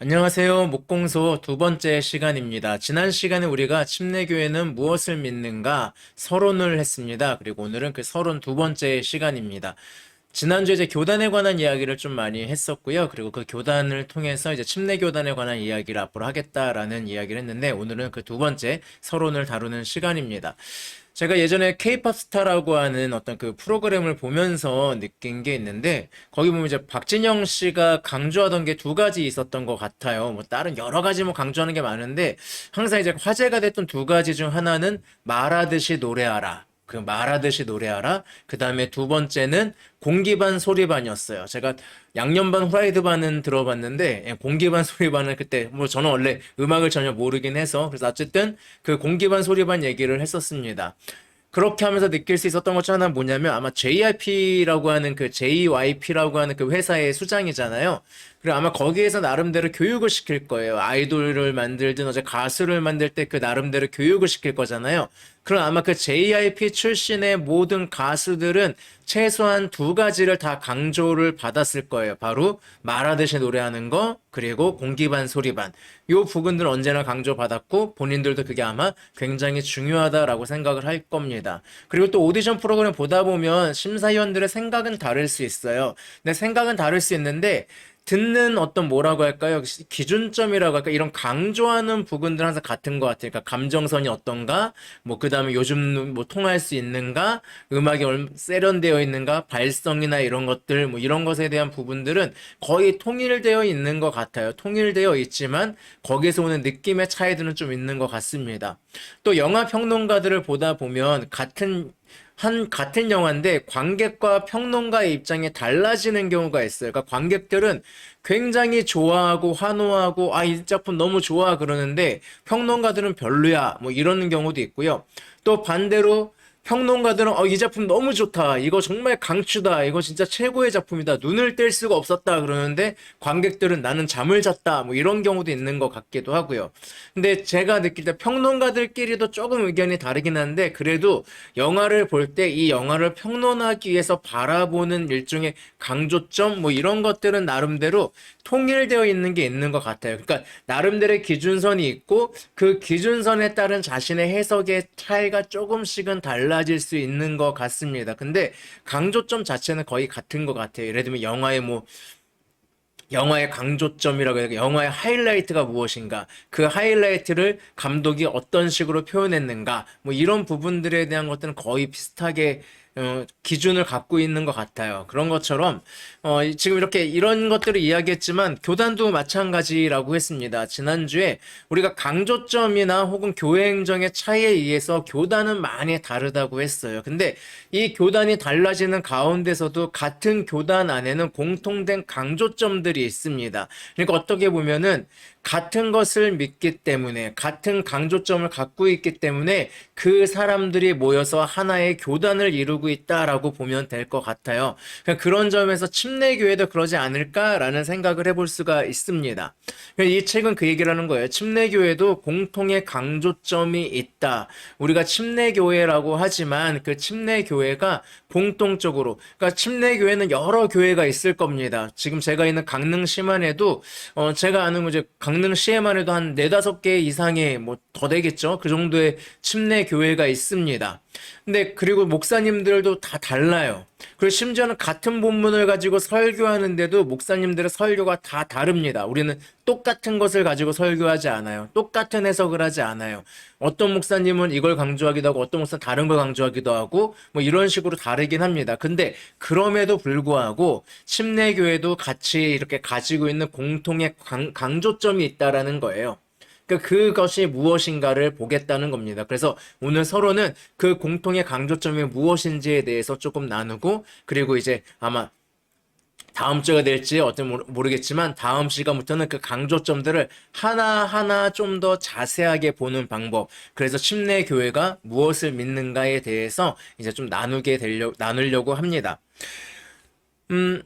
안녕하세요. 목공소 두 번째 시간입니다. 지난 시간에 우리가 침례교회는 무엇을 믿는가 서론을 했습니다. 그리고 오늘은 그 서론 두 번째 시간입니다. 지난주에 이제 교단에 관한 이야기를 좀 많이 했었고요. 그리고 그 교단을 통해서 이제 침례교단에 관한 이야기를 앞으로 하겠다라는 이야기를 했는데 오늘은 그 두 번째 서론을 다루는 시간입니다. 제가 예전에 케이팝 스타라고 하는 어떤 그 프로그램을 보면서 느낀 게 있는데 거기 보면 이제 박진영 씨가 강조하던 게 두 가지 있었던 것 같아요. 뭐 다른 여러 가지 뭐 강조하는 게 많은데 항상 이제 화제가 됐던 두 가지 중 하나는 말하듯이 노래하라. 그 말하듯이 노래하라. 그 다음에 두 번째는 공기 반 소리 반이었어요. 제가 양념 반 후라이드 반은 들어봤는데 공기 반 소리 반은 그때 뭐 저는 원래 음악을 전혀 모르긴 해서 그래서 어쨌든 그 공기 반 소리 반 얘기를 했었습니다. 그렇게 하면서 느낄 수 있었던 것 중 하나는 뭐냐면 아마 JYP라고 하는 그 JYP라고 하는 그 회사의 수장이잖아요. 그리고 아마 거기에서 나름대로 교육을 시킬 거예요. 아이돌을 만들든 어제 가수를 만들 때 그 나름대로 교육을 시킬 거잖아요. 그럼 아마 그 JYP 출신의 모든 가수들은 최소한 두 가지를 다 강조를 받았을 거예요. 바로 말하듯이 노래하는 거, 그리고 공기반 소리반. 요 부분들 언제나 강조받았고 본인들도 그게 아마 굉장히 중요하다라고 생각을 할 겁니다. 그리고 또 오디션 프로그램 보다 보면 심사위원들의 생각은 다를 수 있어요. 근데 생각은 다를 수 있는데 듣는 어떤 뭐라고 할까요? 기준점이라고 할까? 이런 강조하는 부분들 항상 같은 것 같아요. 그러니까 감정선이 어떤가? 뭐, 그 다음에 요즘 뭐 통할 수 있는가? 음악이 세련되어 있는가? 발성이나 이런 것들, 뭐 이런 것에 대한 부분들은 거의 통일되어 있는 것 같아요. 통일되어 있지만 거기서 오는 느낌의 차이들은 좀 있는 것 같습니다. 또 영화 평론가들을 보다 보면 같은 영화인데 관객과 평론가의 입장이 달라지는 경우가 있어요. 그러니까 관객들은 굉장히 좋아하고 환호하고 이 작품 너무 좋아 그러는데 평론가들은 별로야 뭐 이러는 경우도 있고요. 또 반대로 평론가들은 이 작품 너무 좋다. 이거 정말 강추다. 이거 진짜 최고의 작품이다. 눈을 뗄 수가 없었다. 그러는데 관객들은 나는 잠을 잤다. 뭐 이런 경우도 있는 것 같기도 하고요. 근데 제가 느낄 때 평론가들끼리도 조금 의견이 다르긴 한데 그래도 영화를 볼 때 이 영화를 평론하기 위해서 바라보는 일종의 강조점 뭐 이런 것들은 나름대로 통일되어 있는 게 있는 것 같아요. 그러니까 나름대로의 기준선이 있고 그 기준선에 따른 자신의 해석의 차이가 조금씩은 달라질 수 있는 것 같습니다. 근데 강조점 자체는 거의 같은 것 같아요. 예를 들면 영화의 강조점이라고 해야 되나? 영화의 하이라이트가 무엇인가? 그 하이라이트를 감독이 어떤 식으로 표현했는가? 뭐 이런 부분들에 대한 것들은 거의 비슷하게 기준을 갖고 있는 것 같아요. 그런 것처럼 지금 이렇게 이런 것들을 이야기했지만 교단도 마찬가지라고 했습니다. 지난주에 우리가 강조점이나 혹은 교회 행정의 차이에 의해서 교단은 많이 다르다고 했어요. 근데 이 교단이 달라지는 가운데서도 같은 교단 안에는 공통된 강조점들이 있습니다. 그러니까 어떻게 보면은 같은 것을 믿기 때문에 같은 강조점을 갖고 있기 때문에 그 사람들이 모여서 하나의 교단을 이루고 있다라고 보면 될 것 같아요. 그러니까 그런 점에서 침례교회도 그러지 않을까라는 생각을 해볼 수가 있습니다. 그러니까 이 책은 그 얘기를 하는 거예요. 침례교회도 공통의 강조점이 있다. 우리가 침례교회라고 하지만 그 침례교회가 공통적으로 그러니까 침례교회는 여러 교회가 있을 겁니다. 지금 제가 있는 강릉시만 해도 제가 아는 이제 강릉시에만 해도 한 네다섯 개 이상의 뭐 더 되겠죠. 그 정도의 침례 교회가 있습니다. 근데 그리고 목사님들도 다 달라요. 그리고 심지어는 같은 본문을 가지고 설교하는데도 목사님들의 설교가 다 다릅니다. 우리는 똑같은 것을 가지고 설교하지 않아요. 똑같은 해석을 하지 않아요. 어떤 목사님은 이걸 강조하기도 하고 어떤 목사는 다른 걸 강조하기도 하고 뭐 이런 식으로 다르긴 합니다. 근데 그럼에도 불구하고 침례교회도 같이 이렇게 가지고 있는 공통의 강조점이 있다라는 거예요. 그러니까 그것이 무엇인가를 보겠다는 겁니다. 그래서 오늘 서로는 그 공통의 강조점이 무엇인지에 대해서 조금 나누고 그리고 이제 아마 다음 주가 될지 어떻게 모르겠지만 다음 시간부터는 그 강조점들을 하나하나 좀 더 자세하게 보는 방법. 그래서 침례 교회가 무엇을 믿는가에 대해서 이제 좀 나누려고 합니다. 음,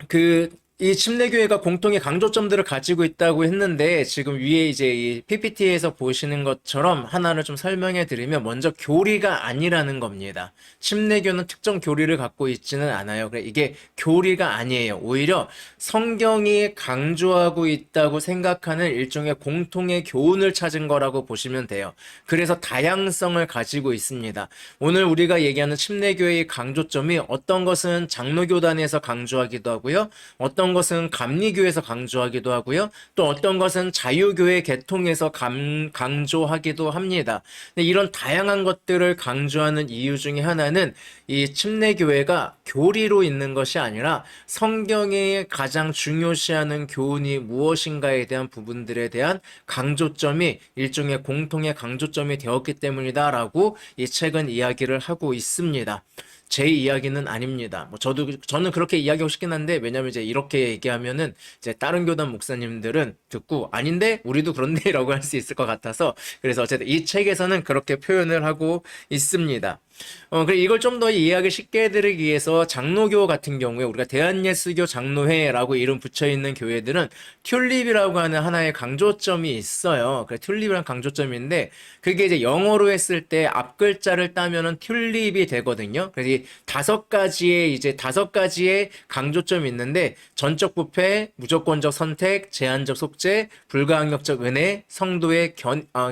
그 이 침례교회가 공통의 강조점들을 가지고 있다고 했는데 지금 위에 이제 이 PPT에서 보시는 것처럼 하나를 좀 설명해 드리면 먼저 교리가 아니라는 겁니다. 침례교는 특정 교리를 갖고 있지는 않아요. 그래 이게 교리가 아니에요. 오히려 성경이 강조하고 있다고 생각하는 일종의 공통의 교훈을 찾은 거라고 보시면 돼요. 그래서 다양성을 가지고 있습니다. 오늘 우리가 얘기하는 침례교회의 강조점이 어떤 것은 장로교단에서 강조하기도 하고요. 어떤 것은 감리교에서 강조하기도 하고요. 또 어떤 것은 자유교회 계통에서 강조하기도 합니다. 근데 이런 다양한 것들을 강조하는 이유 중에 하나는 이 침례교회가 교리로 있는 것이 아니라 성경에 가장 중요시하는 교훈이 무엇인가에 대한 부분들에 대한 강조점이 일종의 공통의 강조점이 되었기 때문이다라고 이 책은 이야기를 하고 있습니다. 제 이야기는 아닙니다. 저는 그렇게 이야기하고 싶긴 한데, 왜냐면 이제 이렇게 얘기하면은 이제 다른 교단 목사님들은 듣고, 아닌데? 우리도 그런데? 라고 할 수 있을 것 같아서, 그래서 어쨌든 이 책에서는 그렇게 표현을 하고 있습니다. 그리고 이걸 좀 더 이해하기 쉽게 해드리기 위해서 장로교 같은 경우에 우리가 대한예수교 장로회라고 이름 붙여 있는 교회들은 튤립이라고 하는 하나의 강조점이 있어요. 그래 튤립이라는 강조점인데 그게 이제 영어로 했을 때 앞 글자를 따면은 튤립이 되거든요. 그래서 이 다섯 가지의 강조점이 있는데 전적 부패, 무조건적 선택, 제한적 속죄, 불가항력적 은혜, 성도의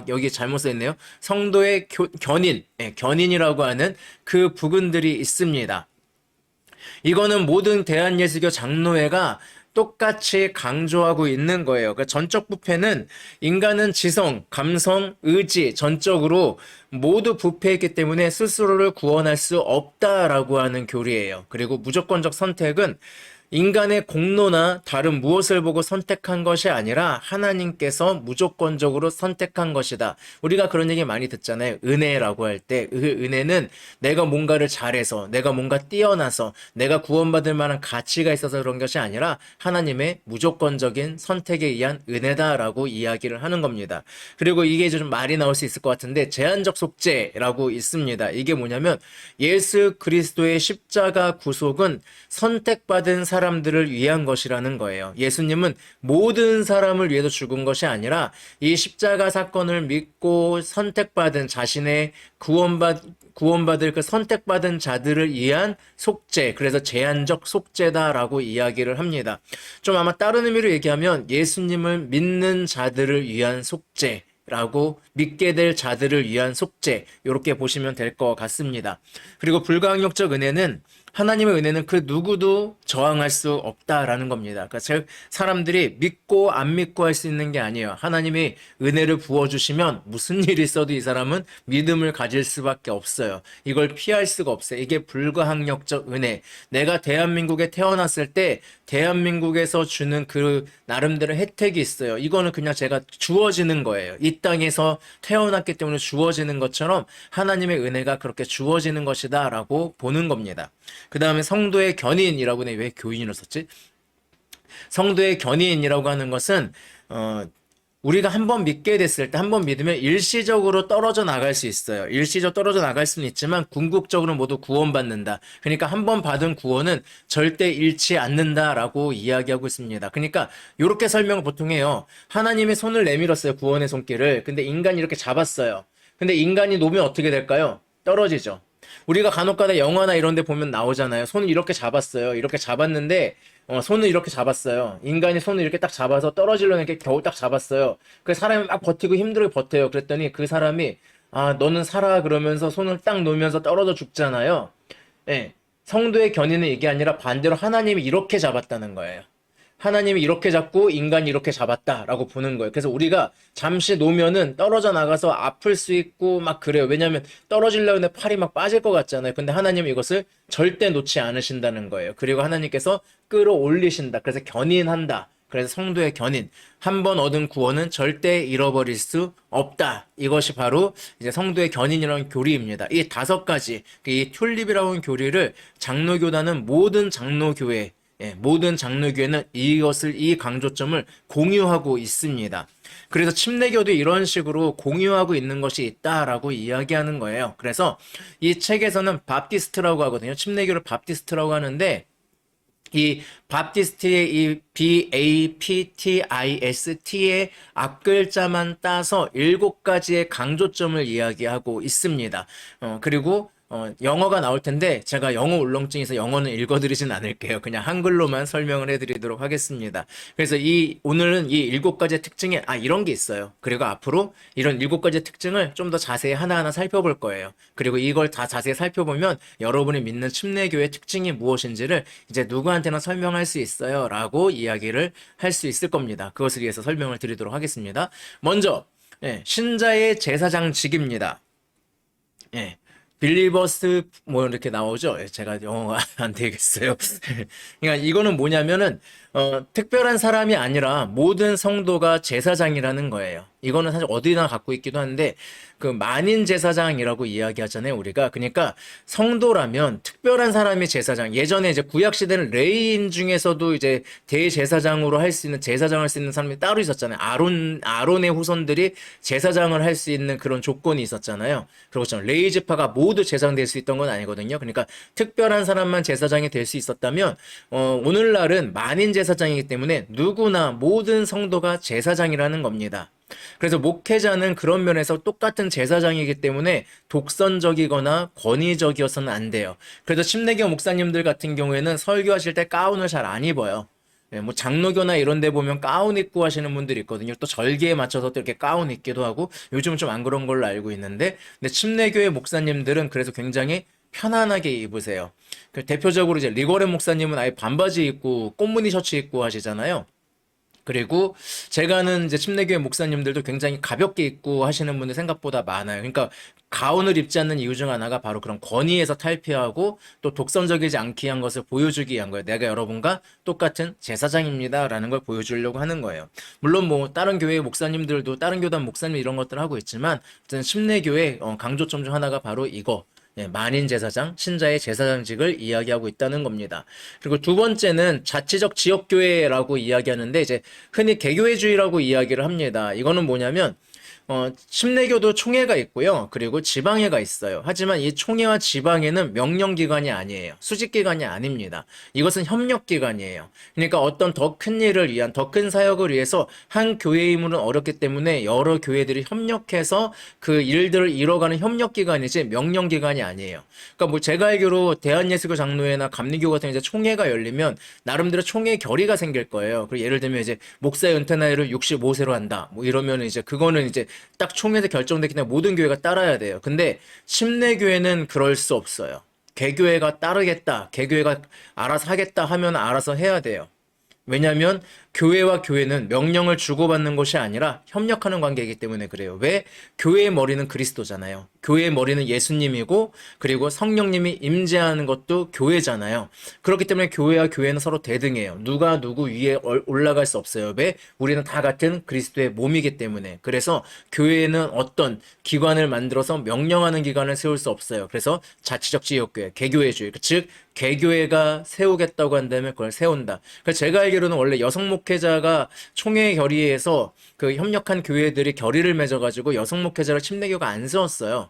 여기 잘못 써 있네요. 성도의 견인, 견인이라고 하는 그 부분들이 있습니다. 이거는 모든 대한예수교 장로회가 똑같이 강조하고 있는 거예요. 그러니까 전적 부패는 인간은 지성, 감성, 의지, 전적으로 모두 부패했기 때문에 스스로를 구원할 수 없다라고 하는 교리예요. 그리고 무조건적 선택은 인간의 공로나 다른 무엇을 보고 선택한 것이 아니라 하나님께서 무조건적으로 선택한 것이다. 우리가 그런 얘기 많이 듣잖아요. 은혜라고 할 때 그 은혜는 내가 뭔가를 잘해서 내가 뭔가 뛰어나서 내가 구원받을 만한 가치가 있어서 그런 것이 아니라 하나님의 무조건적인 선택에 의한 은혜다라고 이야기를 하는 겁니다. 그리고 이게 좀 말이 나올 수 있을 것 같은데 제한적 속죄라고 있습니다. 이게 뭐냐면 예수 그리스도의 십자가 구속은 선택받은 사람들을 위한 것이라는 거예요. 예수님은 모든 사람을 위해서 죽은 것이 아니라 이 십자가 사건을 믿고 선택받은 자신의 구원받을 그 선택받은 자들을 위한 속죄, 그래서 제한적 속죄다라고 이야기를 합니다. 좀 아마 다른 의미로 얘기하면 예수님을 믿는 자들을 위한 속죄, 라고 믿게 될 자들을 위한 속죄, 이렇게 보시면 될 것 같습니다. 그리고 불가항력적 은혜는 하나님의 은혜는 그 누구도 저항할 수 없다라는 겁니다. 그러니까 사람들이 믿고 안 믿고 할 수 있는 게 아니에요. 하나님이 은혜를 부어주시면 무슨 일이 있어도 이 사람은 믿음을 가질 수밖에 없어요. 이걸 피할 수가 없어요. 이게 불가항력적 은혜. 내가 대한민국에 태어났을 때 대한민국에서 주는 그 나름대로 혜택이 있어요. 이거는 그냥 제가 주어지는 거예요. 이 땅에서 태어났기 때문에 주어지는 것처럼 하나님의 은혜가 그렇게 주어지는 것이다 라고 보는 겁니다. 그 다음에 성도의 견인이라고 왜 교인으로 썼지? 성도의 견인이라고 하는 것은 우리가 한번 믿게 됐을 때, 한번 믿으면 일시적으로 떨어져 나갈 수 있어요. 일시적으로 떨어져 나갈 수는 있지만 궁극적으로 모두 구원받는다. 그러니까 한번 받은 구원은 절대 잃지 않는다라고 이야기하고 있습니다. 그러니까 이렇게 설명을 보통 해요. 하나님의 손을 내밀었어요. 구원의 손길을. 근데 인간이 이렇게 잡았어요. 근데 인간이 놓으면 어떻게 될까요? 떨어지죠. 우리가 간혹가다 영화나 이런 데 보면 나오잖아요. 손을 이렇게 잡았어요. 이렇게 잡았는데 손을 이렇게 잡았어요. 인간이 손을 이렇게 딱 잡아서 떨어지려는 게 겨우 딱 잡았어요. 그 사람이 막 버티고 힘들게 버텨요. 그랬더니 그 사람이 너는 살아 그러면서 손을 딱 놓으면서 떨어져 죽잖아요. 예. 성도의 견인은 이게 아니라 반대로 하나님이 이렇게 잡았다는 거예요. 하나님이 이렇게 잡고 인간이 이렇게 잡았다라고 보는 거예요. 그래서 우리가 잠시 놓으면은 떨어져 나가서 아플 수 있고 막 그래요. 왜냐하면 떨어지려고 하는데 팔이 막 빠질 것 같잖아요. 근데 하나님은 이것을 절대 놓지 않으신다는 거예요. 그리고 하나님께서 끌어올리신다. 그래서 견인한다. 그래서 성도의 견인. 한 번 얻은 구원은 절대 잃어버릴 수 없다. 이것이 바로 이제 성도의 견인이라는 교리입니다. 이 다섯 가지, 이 튤립이라고 하는 교리를 장로교단은 모든 장로교회, 모든 장로교회는 이 강조점을 공유하고 있습니다. 그래서 침례교도 이런 식으로 공유하고 있는 것이 있다라고 이야기하는 거예요. 그래서 이 책에서는 밥티스트라고 하거든요. 침례교를 밥티스트라고 하는데 이 바프티스트의 이 BAPTIST의 앞글자만 따서 7가지의 강조점을 이야기하고 있습니다. 그리고 영어가 나올 텐데 제가 영어 울렁증이 영어는 읽어드리진 않을게요. 그냥 한글로만 설명을 해드리도록 하겠습니다. 그래서 오늘은 이 7가지의 특징에 이런 게 있어요. 그리고 앞으로 이런 7가지의 특징을 좀 더 자세히 하나하나 살펴볼 거예요. 그리고 이걸 다 자세히 살펴보면 여러분이 믿는 침례교의 특징이 무엇인지를 이제 누구한테나 설명할 수 있어요 라고 이야기를 할 수 있을 겁니다. 그것을 위해서 설명을 드리도록 하겠습니다. 먼저 신자의 제사장직입니다. 예. 빌리버스 뭐 이렇게 나오죠. 제가 영어가 안 되겠어요. 그러니까 이거는 뭐냐면은 특별한 사람이 아니라 모든 성도가 제사장이라는 거예요. 이거는 사실 어디나 갖고 있기도 한데 그 만인 제사장이라고 이야기하잖아요, 우리가. 그러니까 성도라면 특별한 사람이 제사장. 예전에 이제 구약 시대는 레위인 중에서도 이제 대제사장으로 할 수 있는 제사장을 할 수 있는 사람이 따로 있었잖아요. 아론의 후손들이 제사장을 할 수 있는 그런 조건이 있었잖아요. 그렇죠. 레위 지파가 모두 제사장 될 수 있던 건 아니거든요. 그러니까 특별한 사람만 제사장이 될 수 있었다면 오늘날은 만인 제사장이기 때문에 누구나 모든 성도가 제사장이라는 겁니다. 그래서 목회자는 그런 면에서 똑같은 제사장이기 때문에 독선적이거나 권위적이어서는 안 돼요. 그래서 침례교 목사님들 같은 경우에는 설교하실 때 가운을 잘 안 입어요. 뭐 장로교나 이런 데 보면 가운 입고 하시는 분들이 있거든요. 또 절기에 맞춰서 또 이렇게 가운 입기도 하고 요즘은 좀 안 그런 걸로 알고 있는데 근데 침례교의 목사님들은 그래서 굉장히 편안하게 입으세요. 대표적으로 이제 리거렌 목사님은 아예 반바지 입고 꽃무늬 셔츠 입고 하시잖아요. 그리고 제가 아는 이제 침례교회 목사님들도 굉장히 가볍게 입고 하시는 분들 생각보다 많아요. 그러니까 가운을 입지 않는 이유 중 하나가 바로 그런 권위에서 탈피하고 또 독선적이지 않게 한 것을 보여주기 위한 거예요. 내가 여러분과 똑같은 제사장입니다라는 걸 보여주려고 하는 거예요. 물론 뭐 다른 교회 목사님들도 다른 교단 목사님 이런 것들을 하고 있지만 어쨌든 침례교회 강조점 중 하나가 바로 이거. 만인 제사장, 신자의 제사장직을 이야기하고 있다는 겁니다. 그리고 두 번째는 자치적 지역교회라고 이야기하는데 이제 흔히 개교회주의라고 이야기를 합니다. 이거는 뭐냐면 침례교도 총회가 있고요. 그리고 지방회가 있어요. 하지만 이 총회와 지방회는 명령기관이 아니에요. 수직기관이 아닙니다. 이것은 협력기관이에요. 그러니까 어떤 더 큰 일을 위한, 더 큰 사역을 위해서 한 교회의 힘으로는 어렵기 때문에 여러 교회들이 협력해서 그 일들을 이뤄가는 협력기관이지 명령기관이 아니에요. 그러니까 뭐 제가 알기로 대한예수교 장로회나 감리교 같은 이제 총회가 열리면 나름대로 총회 결의가 생길 거예요. 그리고 예를 들면 이제 목사 연퇴 나이를 65세로 한다. 뭐 이러면 이제 그거는 이제 딱 총회에서 결정됐기 때문에 모든 교회가 따라야 돼요. 근데 침례교회는 그럴 수 없어요. 개교회가 따르겠다, 개교회가 알아서 하겠다 하면 알아서 해야 돼요. 왜냐하면 교회와 교회는 명령을 주고받는 것이 아니라 협력하는 관계이기 때문에 그래요. 왜? 교회의 머리는 그리스도잖아요. 교회의 머리는 예수님이고 그리고 성령님이 임재하는 것도 교회잖아요. 그렇기 때문에 교회와 교회는 서로 대등해요. 누가 누구 위에 올라갈 수 없어요. 왜? 우리는 다 같은 그리스도의 몸이기 때문에. 그래서 교회는 어떤 기관을 만들어서 명령하는 기관을 세울 수 없어요. 그래서 자치적 지역교회, 개교회주의, 즉 개교회가 세우겠다고 한다면 그걸 세운다. 그래서 제가 알기로는 원래 여성 목회자가 총회 결의에서 그 협력한 교회들이 결의를 맺어가지고 여성 목회자를 침례교가 안 세웠어요.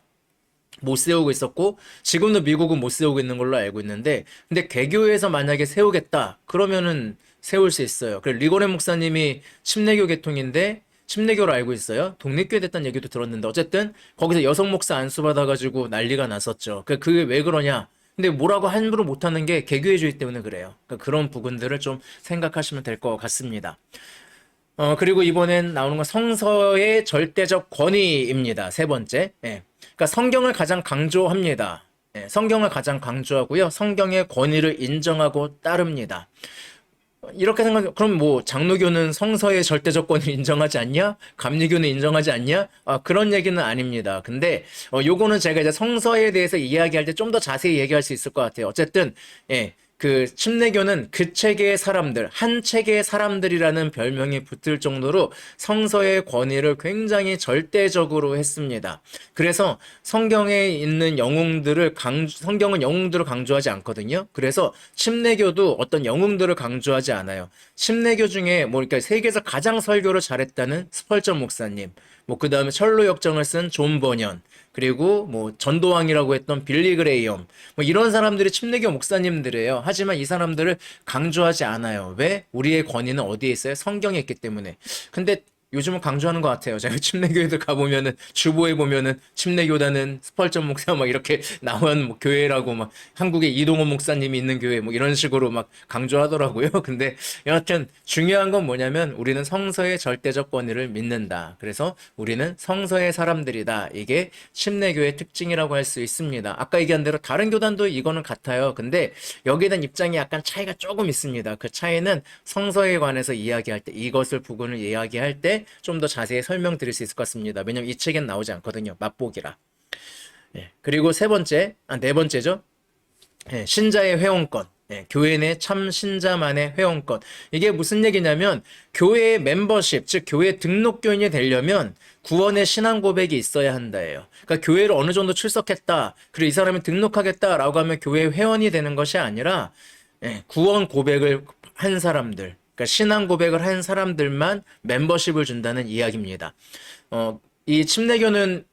못 세우고 있었고 지금도 미국은 못 세우고 있는 걸로 알고 있는데 근데 개교회에서 만약에 세우겠다 그러면은 세울 수 있어요. 그래 리고렌 목사님이 침례교 계통인데 침례교로 알고 있어요. 독립교회 됐다는 얘기도 들었는데 어쨌든 거기서 여성 목사 안수 받아가지고 난리가 났었죠. 그게 왜 그러냐? 근데 뭐라고 함부로 못하는 게 개교회주의 때문에 그래요. 그러니까 그런 부분들을 좀 생각하시면 될 것 같습니다. 그리고 이번엔 나오는 건 성서의 절대적 권위입니다. 세 번째. 예. 그러니까 성경을 가장 강조합니다. 예, 성경을 가장 강조하고요. 성경의 권위를 인정하고 따릅니다. 이렇게 생각하면 그럼 뭐 장로교는 성서의 절대적 권위를 인정하지 않냐? 감리교는 인정하지 않냐? 그런 얘기는 아닙니다. 근데 요거는 제가 이제 성서에 대해서 이야기할 때 좀 더 자세히 얘기할 수 있을 것 같아요. 어쨌든 예. 그 침례교는 그 체계의 사람들, 한 체계의 사람들이라는 별명이 붙을 정도로 성서의 권위를 굉장히 절대적으로 했습니다. 그래서 성경에 있는 영웅들을 성경은 영웅들을 강조하지 않거든요. 그래서 침례교도 어떤 영웅들을 강조하지 않아요. 침례교 중에 뭐 그러니까 세계에서 가장 설교를 잘했다는 스펄전 목사님, 뭐 그 다음에 철로 역정을 쓴 존 버년, 그리고 뭐 전도왕이라고 했던 빌리 그레이엄, 뭐 이런 사람들이 침례교 목사님들이에요. 하지만 이 사람들을 강조하지 않아요. 왜? 우리의 권위는 어디에 있어요? 성경에 있기 때문에. 근데 요즘은 강조하는 것 같아요. 제가 침례교회들 가보면은, 주보에 보면은, 침례교단은 스펄전 목사 막 이렇게 나온 뭐 교회라고 막, 한국에 이동원 목사님이 있는 교회 뭐 이런 식으로 막 강조하더라고요. 근데 여하튼 중요한 건 뭐냐면, 우리는 성서의 절대적 권위를 믿는다. 그래서 우리는 성서의 사람들이다. 이게 침례교의 특징이라고 할 수 있습니다. 아까 얘기한 대로 다른 교단도 이거는 같아요. 근데 여기에 대한 입장이 약간 차이가 조금 있습니다. 그 차이는 성서에 관해서 이야기할 때, 이것을 부분을 이야기할 때 좀 더 자세히 설명드릴 수 있을 것 같습니다. 왜냐면 이 책엔 나오지 않거든요. 맛보기라. 예. 그리고 네 번째죠. 예, 신자의 회원권. 예, 교회 내 참 신자만의 회원권. 이게 무슨 얘기냐면, 교회의 멤버십, 즉 교회 등록교인이 되려면 구원의 신앙 고백이 있어야 한다예요. 그러니까 교회를 어느 정도 출석했다, 그리고 이 사람이 등록하겠다라고 하면 교회 회원이 되는 것이 아니라, 예, 구원 고백을 한 사람들, 그러니까 신앙 고백을 한 사람들만 멤버십을 준다는 이야기입니다. 이 침례교는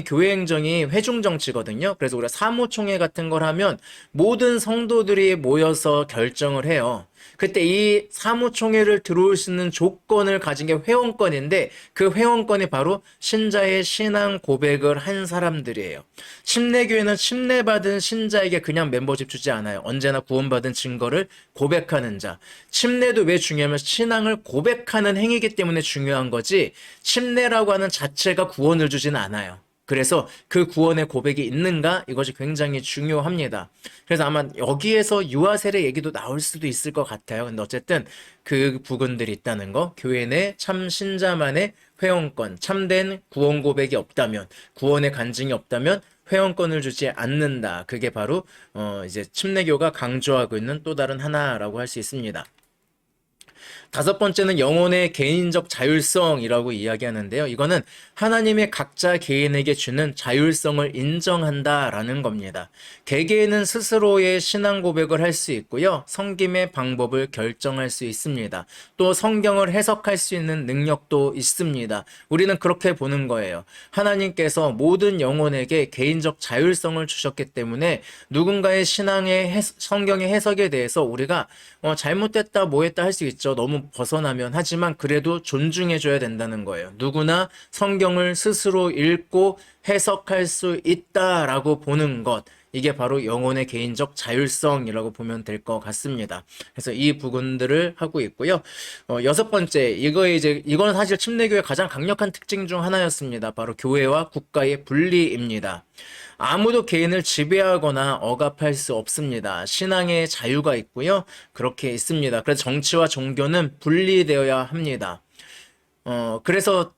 교회 행정이 회중 정치거든요. 그래서 우리가 사무총회 같은 걸 하면 모든 성도들이 모여서 결정을 해요. 그때 이 사무총회를 들어올 수 있는 조건을 가진 게 회원권인데, 그 회원권이 바로 신자의 신앙 고백을 한 사람들이에요. 침례교회는 침례받은 신자에게 그냥 멤버십 주지 않아요. 언제나 구원받은 증거를 고백하는 자. 침례도 왜 중요하면 신앙을 고백하는 행위이기 때문에 중요한 거지, 침례라고 하는 자체가 구원을 주지는 않아요. 그래서 그 구원의 고백이 있는가? 이것이 굉장히 중요합니다. 그래서 아마 여기에서 유아 세례 얘기도 나올 수도 있을 것 같아요. 근데 어쨌든 그 부분들이 있다는 거, 교회 내 참 신자만의 회원권, 참된 구원 고백이 없다면, 구원의 간증이 없다면 회원권을 주지 않는다. 그게 바로 이제 침례교가 강조하고 있는 또 다른 하나라고 할 수 있습니다. 다섯 번째는 영혼의 개인적 자율성이라고 이야기하는데요. 이거는 하나님의 각자 개인에게 주는 자율성을 인정한다라는 겁니다. 개개인은 스스로의 신앙 고백을 할 수 있고요. 섬김의 방법을 결정할 수 있습니다. 또 성경을 해석할 수 있는 능력도 있습니다. 우리는 그렇게 보는 거예요. 하나님께서 모든 영혼에게 개인적 자율성을 주셨기 때문에 누군가의 성경의 해석에 대해서 우리가 잘못됐다 뭐했다 할 수 있죠. 너무 벗어나면. 하지만 그래도 존중해줘야 된다는 거예요. 누구나 성경을 스스로 읽고 해석할 수 있다라고 보는 것, 이게 바로 영혼의 개인적 자율성이라고 보면 될 것 같습니다. 그래서 이 부분들을 하고 있고요. 여섯 번째, 이건 사실 침례교의 가장 강력한 특징 중 하나였습니다. 바로 교회와 국가의 분리입니다. 아무도 개인을 지배하거나 억압할 수 없습니다. 신앙의 자유가 있고요. 그렇게 있습니다. 그래서 정치와 종교는 분리되어야 합니다. 그래서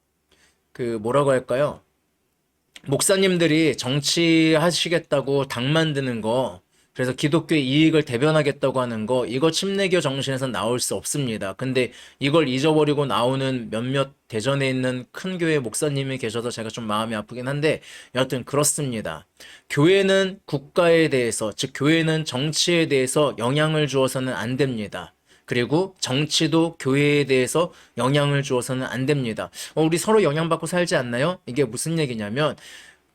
뭐라고 할까요? 목사님들이 정치하시겠다고 당 만드는 거, 그래서 기독교의 이익을 대변하겠다고 하는 거, 이거 침례교 정신에서 나올 수 없습니다. 근데 이걸 잊어버리고 나오는 몇몇 대전에 있는 큰 교회 목사님이 계셔서 제가 좀 마음이 아프긴 한데, 여하튼 그렇습니다. 교회는 국가에 대해서, 즉 교회는 정치에 대해서 영향을 주어서는 안 됩니다. 그리고 정치도 교회에 대해서 영향을 주어서는 안 됩니다. 우리 서로 영향받고 살지 않나요? 이게 무슨 얘기냐면,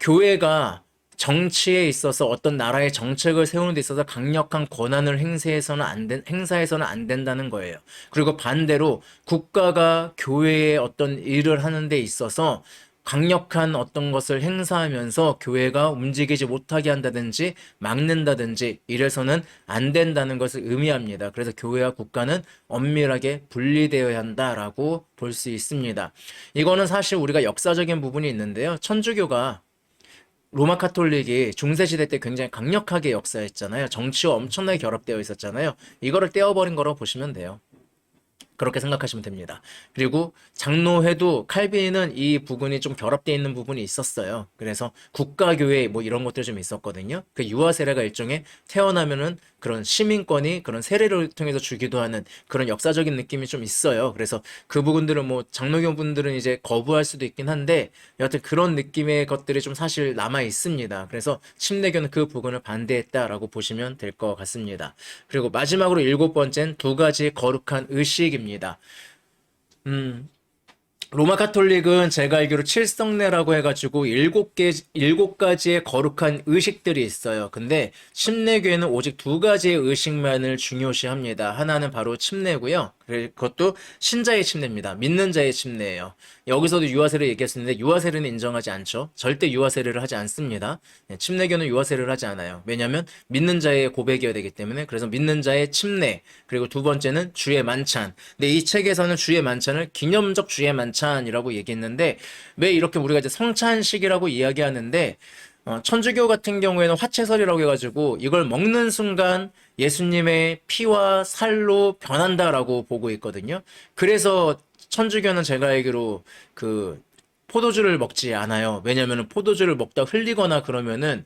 교회가 정치에 있어서 어떤 나라의 정책을 세우는 데 있어서 강력한 권한을 행사해서는 안 된다는 거예요. 그리고 반대로 국가가 교회의 어떤 일을 하는 데 있어서 강력한 어떤 것을 행사하면서 교회가 움직이지 못하게 한다든지 막는다든지 이래서는 안 된다는 것을 의미합니다. 그래서 교회와 국가는 엄밀하게 분리되어야 한다라고 볼 수 있습니다. 이거는 사실 우리가 역사적인 부분이 있는데요. 천주교가 로마 카톨릭이 중세시대 때 굉장히 강력하게 역사했잖아요. 정치와 엄청나게 결합되어 있었잖아요. 이거를 떼어버린 거라고 보시면 돼요. 그렇게 생각하시면 됩니다. 그리고 장로회도 칼빈은 이 부분이 좀 결합되어 있는 부분이 있었어요. 그래서 국가교회 뭐 이런 것들이 좀 있었거든요. 그 유아 세례가 일종의 태어나면은 그런 시민권이 그런 세례를 통해서 주기도 하는 그런 역사적인 느낌이 좀 있어요. 그래서 그 부분들은 뭐 장로교 분들은 이제 거부할 수도 있긴 한데, 여하튼 그런 느낌의 것들이 좀 사실 남아 있습니다. 그래서 침례교는 그 부분을 반대했다라고 보시면 될 것 같습니다. 그리고 마지막으로 일곱 번째는 두 가지 거룩한 의식입니다. 로마 카톨릭은 제가 알기로 칠성례라고 해가지고 일곱 가지의 거룩한 의식들이 있어요. 근데 침례교회는 오직 두 가지의 의식만을 중요시합니다. 하나는 바로 침례고요. 그것도 신자의 침례입니다. 믿는 자의 침례예요. 여기서도 유아세례 얘기했었는데 유아세례는 인정하지 않죠. 절대 유아세례를 하지 않습니다. 침례교는 유아세례를 하지 않아요. 왜냐하면 믿는 자의 고백이어야 되기 때문에. 그래서 믿는 자의 침례, 그리고 두 번째는 주의 만찬. 근데 이 책에서는 주의 만찬을 기념적 주의 만찬이라고 얘기했는데, 왜 이렇게 우리가 이제 성찬식이라고 이야기하는데, 천주교 같은 경우에는 화채설이라고 해가지고 이걸 먹는 순간 예수님의 피와 살로 변한다라고 보고 있거든요. 그래서 천주교는 제가 알기로 그 포도주를 먹지 않아요. 왜냐면은 포도주를 먹다 흘리거나 그러면은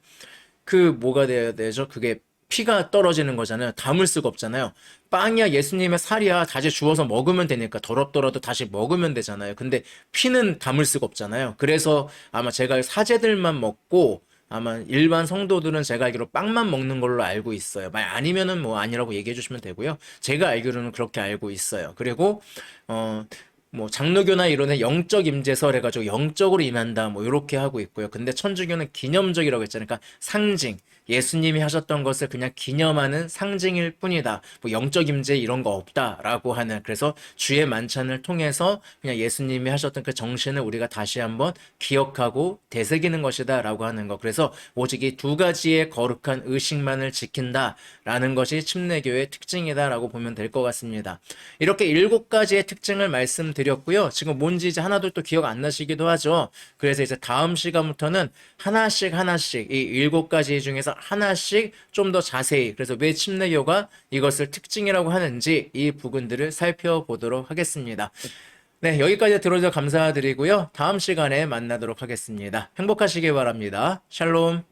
그 뭐가 돼야 되죠? 그게 피가 떨어지는 거잖아요. 담을 수가 없잖아요. 빵이야 예수님의 살이야 다시 주워서 먹으면 되니까 더럽더라도 다시 먹으면 되잖아요. 근데 피는 담을 수가 없잖아요. 그래서 아마 제가 사제들만 먹고 아마 일반 성도들은 제가 알기로 빵만 먹는 걸로 알고 있어요. 아니면은 뭐 아니라고 얘기해 주시면 되고요. 제가 알기로는 그렇게 알고 있어요. 그리고 어 뭐 장로교나 이론의 영적 임재설 해가지고 영적으로 임한다 뭐 이렇게 하고 있고요. 근데 천주교는 기념적이라고 했잖아요. 그러니까 상징. 예수님이 하셨던 것을 그냥 기념하는 상징일 뿐이다. 뭐 영적 임재 이런 거 없다라고 하는. 그래서 주의 만찬을 통해서 그냥 예수님이 하셨던 그 정신을 우리가 다시 한번 기억하고 되새기는 것이다라고 하는 거. 그래서 오직 이 두 가지의 거룩한 의식만을 지킨다라는 것이 침례교의 특징이다라고 보면 될 것 같습니다. 이렇게 일곱 가지의 특징을 말씀드렸고요. 지금 뭔지 이제 하나도 또 기억 안 나시기도 하죠. 그래서 이제 다음 시간부터는 하나씩 이 일곱 가지 중에서 하나씩 좀 더 자세히, 그래서 왜 침례교가 이것을 특징이라고 하는지 이 부분들을 살펴보도록 하겠습니다. 네, 여기까지 들어주셔서 감사드리고요. 다음 시간에 만나도록 하겠습니다. 행복하시길 바랍니다. 샬롬.